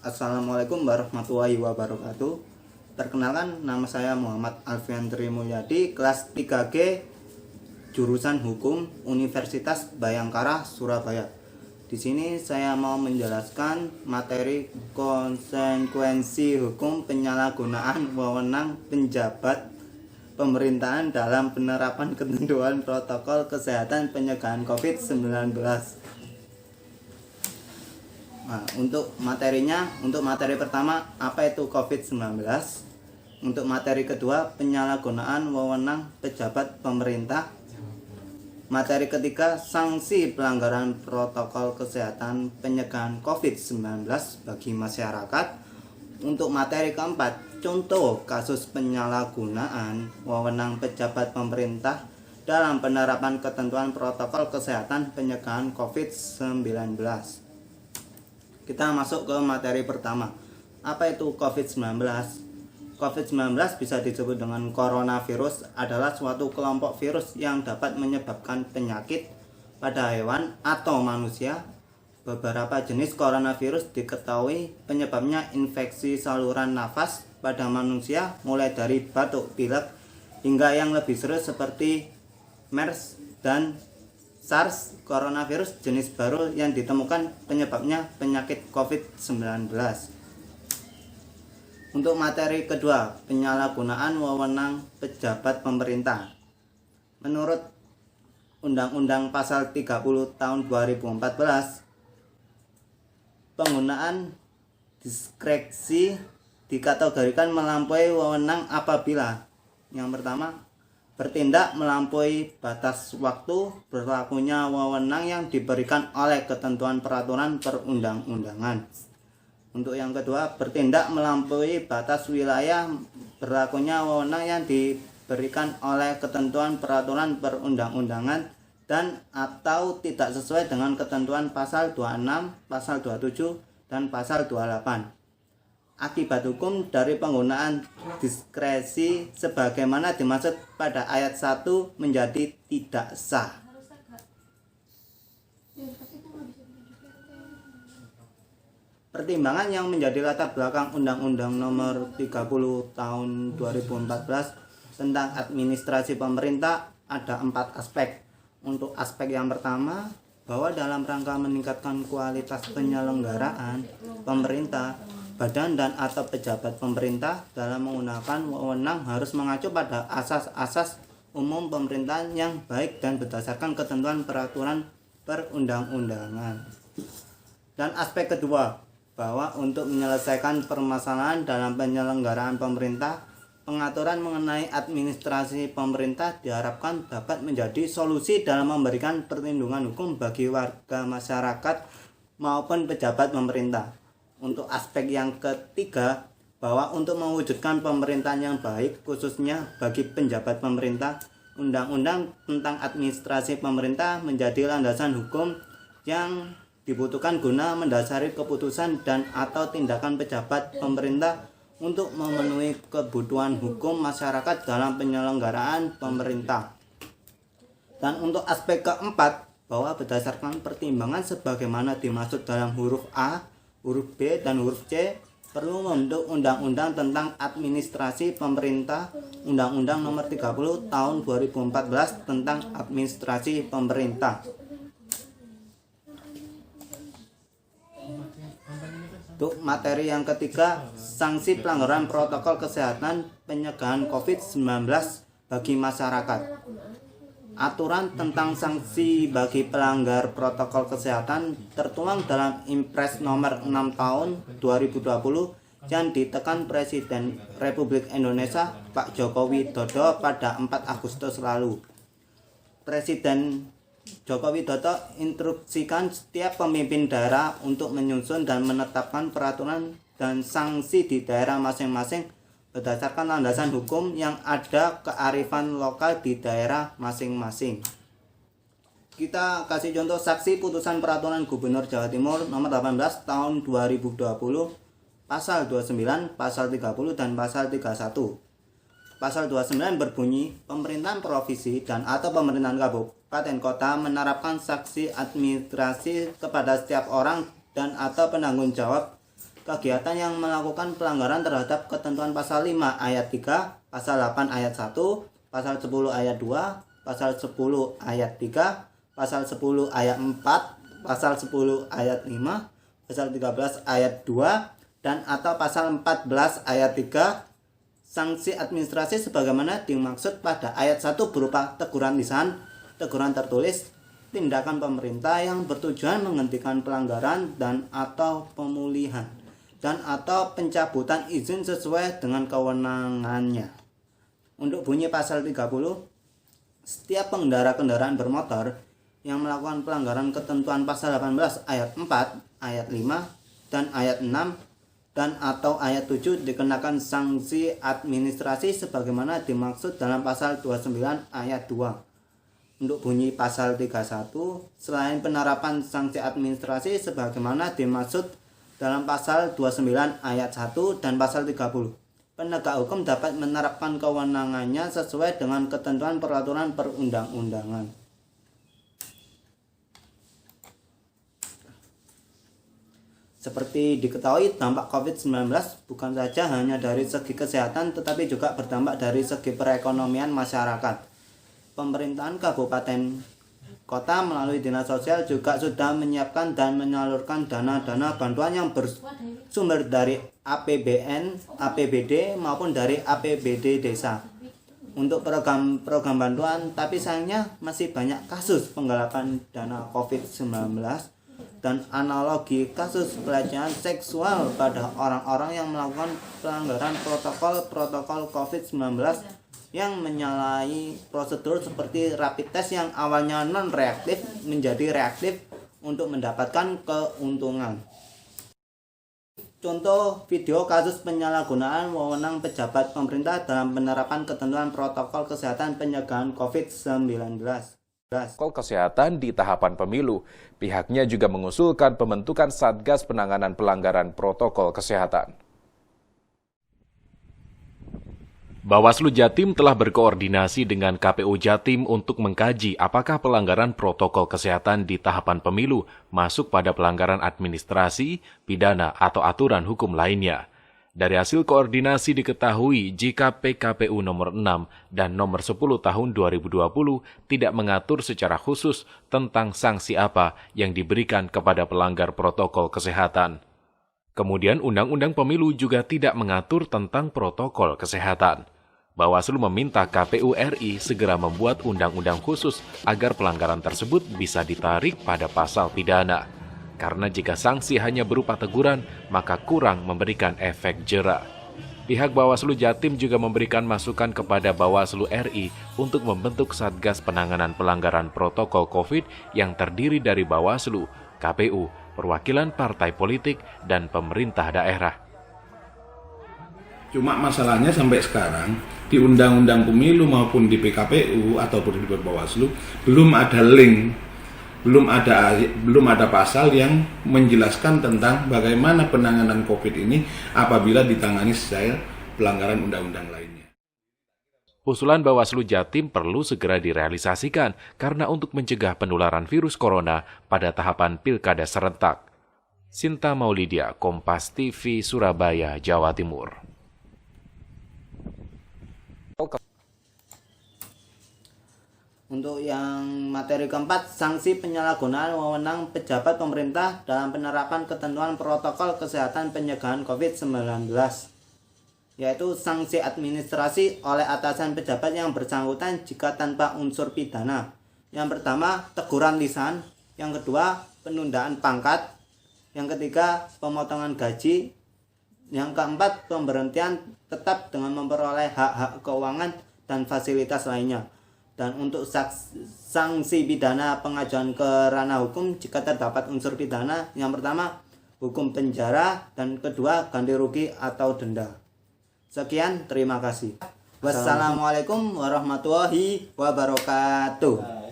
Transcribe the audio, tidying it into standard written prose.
Assalamualaikum warahmatullahi wabarakatuh. Perkenalkan, nama saya Muhammad Alfian Trimulyadi, kelas 3G, jurusan Hukum, Universitas Bhayangkara, Surabaya. Di sini saya mau menjelaskan materi konsekuensi hukum penyalahgunaan wewenang penjabat pemerintahan dalam penerapan ketentuan protokol kesehatan pencegahan COVID-19. Nah, untuk materinya, untuk materi pertama, apa itu COVID-19? Untuk materi kedua, penyalahgunaan wewenang pejabat pemerintah. Materi ketiga, sanksi pelanggaran protokol kesehatan pencegahan COVID-19 bagi masyarakat. Untuk materi keempat, contoh kasus penyalahgunaan wewenang pejabat pemerintah dalam penerapan ketentuan protokol kesehatan pencegahan COVID-19. Kita masuk ke materi pertama. Apa itu COVID-19? COVID-19 bisa disebut dengan coronavirus, adalah suatu kelompok virus yang dapat menyebabkan penyakit pada hewan atau manusia. Beberapa jenis coronavirus diketahui penyebabnya infeksi saluran nafas pada manusia, mulai dari batuk pilek hingga yang lebih serius seperti MERS dan SARS. Coronavirus jenis baru yang ditemukan penyebabnya penyakit COVID-19. Untuk materi kedua, penyalahgunaan wewenang pejabat pemerintah. Menurut Undang-Undang Pasal 30 tahun 2014, penggunaan diskresi dikategorikan melampaui wewenang apabila yang pertama, bertindak melampaui batas waktu berlakunya wewenang yang diberikan oleh ketentuan peraturan perundang-undangan. Untuk yang kedua, bertindak melampaui batas wilayah berlakunya wewenang yang diberikan oleh ketentuan peraturan perundang-undangan dan atau tidak sesuai dengan ketentuan pasal 26, pasal 27, dan pasal 28. Akibat hukum dari penggunaan diskresi sebagaimana dimaksud pada ayat 1 menjadi tidak sah. Pertimbangan yang menjadi latar belakang Undang-Undang Nomor 30 Tahun 2014 tentang administrasi pemerintah ada 4 aspek. Untuk aspek yang pertama, bahwa dalam rangka meningkatkan kualitas penyelenggaraan pemerintah, badan dan atau pejabat pemerintah dalam menggunakan wewenang harus mengacu pada asas-asas umum pemerintahan yang baik dan berdasarkan ketentuan peraturan perundang-undangan. Dan aspek kedua, bahwa untuk menyelesaikan permasalahan dalam penyelenggaraan pemerintah, pengaturan mengenai administrasi pemerintah diharapkan dapat menjadi solusi dalam memberikan perlindungan hukum bagi warga masyarakat maupun pejabat pemerintah. Untuk aspek yang ketiga, bahwa untuk mewujudkan pemerintahan yang baik khususnya bagi penjabat pemerintah, Undang-Undang tentang administrasi pemerintah menjadi landasan hukum yang dibutuhkan guna mendasari keputusan dan atau tindakan pejabat pemerintah untuk memenuhi kebutuhan hukum masyarakat dalam penyelenggaraan pemerintah. Dan untuk aspek keempat, bahwa berdasarkan pertimbangan sebagaimana dimaksud dalam huruf A, huruf B, dan huruf C, perlu membentuk undang-undang tentang administrasi pemerintah, Undang-Undang Nomor 30 Tahun 2014 tentang administrasi pemerintah. Untuk materi yang ketiga, sanksi pelanggaran protokol kesehatan pencegahan COVID-19 bagi masyarakat. Aturan tentang sanksi bagi pelanggar protokol kesehatan tertuang dalam Impres nomor 6 tahun 2020 yang ditekan Presiden Republik Indonesia Pak Joko Widodo pada 4 Agustus lalu. Presiden Joko Widodo instruksikan setiap pemimpin daerah untuk menyusun dan menetapkan peraturan dan sanksi di daerah masing-masing berdasarkan landasan hukum yang ada kearifan lokal di daerah masing-masing. Kita kasih contoh saksi putusan peraturan Gubernur Jawa Timur nomor 18 tahun 2020 pasal 29, pasal 30 dan pasal 31. Pasal 29 berbunyi, pemerintahan provinsi dan atau pemerintahan kabupaten kota menerapkan sanksi administrasi kepada setiap orang dan atau penanggung jawab kegiatan yang melakukan pelanggaran terhadap ketentuan pasal 5 ayat 3, pasal 8 ayat 1, pasal 10 ayat 2, pasal 10 ayat 3, pasal 10 ayat 4, pasal 10 ayat 5, pasal 13 ayat 2, dan atau pasal 14 ayat 3. Sanksi administrasi sebagaimana dimaksud pada ayat 1 berupa teguran lisan, teguran tertulis, tindakan pemerintah yang bertujuan menghentikan pelanggaran dan atau pemulihan dan atau pencabutan izin sesuai dengan kewenangannya. Untuk bunyi pasal 30, setiap pengendara kendaraan bermotor yang melakukan pelanggaran ketentuan pasal 18 ayat 4, ayat 5, dan ayat 6 dan atau ayat 7 dikenakan sanksi administrasi sebagaimana dimaksud dalam pasal 29 ayat 2. Untuk bunyi pasal 31, selain penerapan sanksi administrasi sebagaimana dimaksud dalam pasal 29 ayat 1 dan pasal 30, penegak hukum dapat menerapkan kewenangannya sesuai dengan ketentuan peraturan perundang-undangan. Seperti diketahui, dampak COVID-19 bukan saja hanya dari segi kesehatan tetapi juga berdampak dari segi perekonomian masyarakat. Pemerintahan kabupaten kota melalui dinas sosial juga sudah menyiapkan dan menyalurkan dana-dana bantuan yang bersumber dari APBN, APBD maupun dari APBD desa untuk program bantuan, tapi sayangnya masih banyak kasus penggalakan dana COVID-19 dan analogi kasus pelecehan seksual pada orang-orang yang melakukan pelanggaran protokol COVID-19 yang menyalahi prosedur seperti rapid test yang awalnya non-reaktif menjadi reaktif untuk mendapatkan keuntungan. Contoh video kasus penyalahgunaan wewenang pejabat pemerintah dalam penerapan ketentuan protokol kesehatan pencegahan COVID-19. Protokol kesehatan di tahapan pemilu, pihaknya juga mengusulkan pembentukan Satgas Penanganan Pelanggaran Protokol Kesehatan. Bawaslu Jatim telah berkoordinasi dengan KPU Jatim untuk mengkaji apakah pelanggaran protokol kesehatan di tahapan pemilu masuk pada pelanggaran administrasi, pidana, atau aturan hukum lainnya. Dari hasil koordinasi diketahui jika PKPU nomor 6 dan nomor 10 tahun 2020 tidak mengatur secara khusus tentang sanksi apa yang diberikan kepada pelanggar protokol kesehatan. Kemudian Undang-Undang Pemilu juga tidak mengatur tentang protokol kesehatan. Bawaslu meminta KPU RI segera membuat undang-undang khusus agar pelanggaran tersebut bisa ditarik pada pasal pidana. Karena jika sanksi hanya berupa teguran, maka kurang memberikan efek jera. Pihak Bawaslu Jatim juga memberikan masukan kepada Bawaslu RI untuk membentuk Satgas Penanganan Pelanggaran Protokol COVID yang terdiri dari Bawaslu, KPU, perwakilan partai politik, dan pemerintah daerah. Cuma masalahnya sampai sekarang, di Undang-Undang Pemilu maupun di PKPU ataupun di Bawaslu, belum ada link, belum ada pasal yang menjelaskan tentang bagaimana penanganan COVID ini apabila ditangani secara pelanggaran undang-undang lainnya. Usulan Bawaslu Jatim perlu segera direalisasikan karena untuk mencegah penularan virus corona pada tahapan pilkada serentak. Sinta Maulidia, Kompas TV, Surabaya, Jawa Timur. Untuk yang materi keempat, sanksi penyalahgunaan wewenang pejabat pemerintah dalam penerapan ketentuan protokol kesehatan pencegahan COVID-19, yaitu sanksi administrasi oleh atasan pejabat yang bersangkutan jika tanpa unsur pidana. Yang pertama, teguran lisan. Yang kedua, penundaan pangkat. Yang ketiga, pemotongan gaji. Yang keempat, pemberhentian tetap dengan memperoleh hak-hak keuangan dan fasilitas lainnya. Dan untuk sanksi pidana pengajuan ke ranah hukum jika terdapat unsur pidana, yang pertama hukum penjara dan kedua ganti rugi atau denda. Sekian, terima kasih. Wassalamualaikum warahmatullahi wabarakatuh.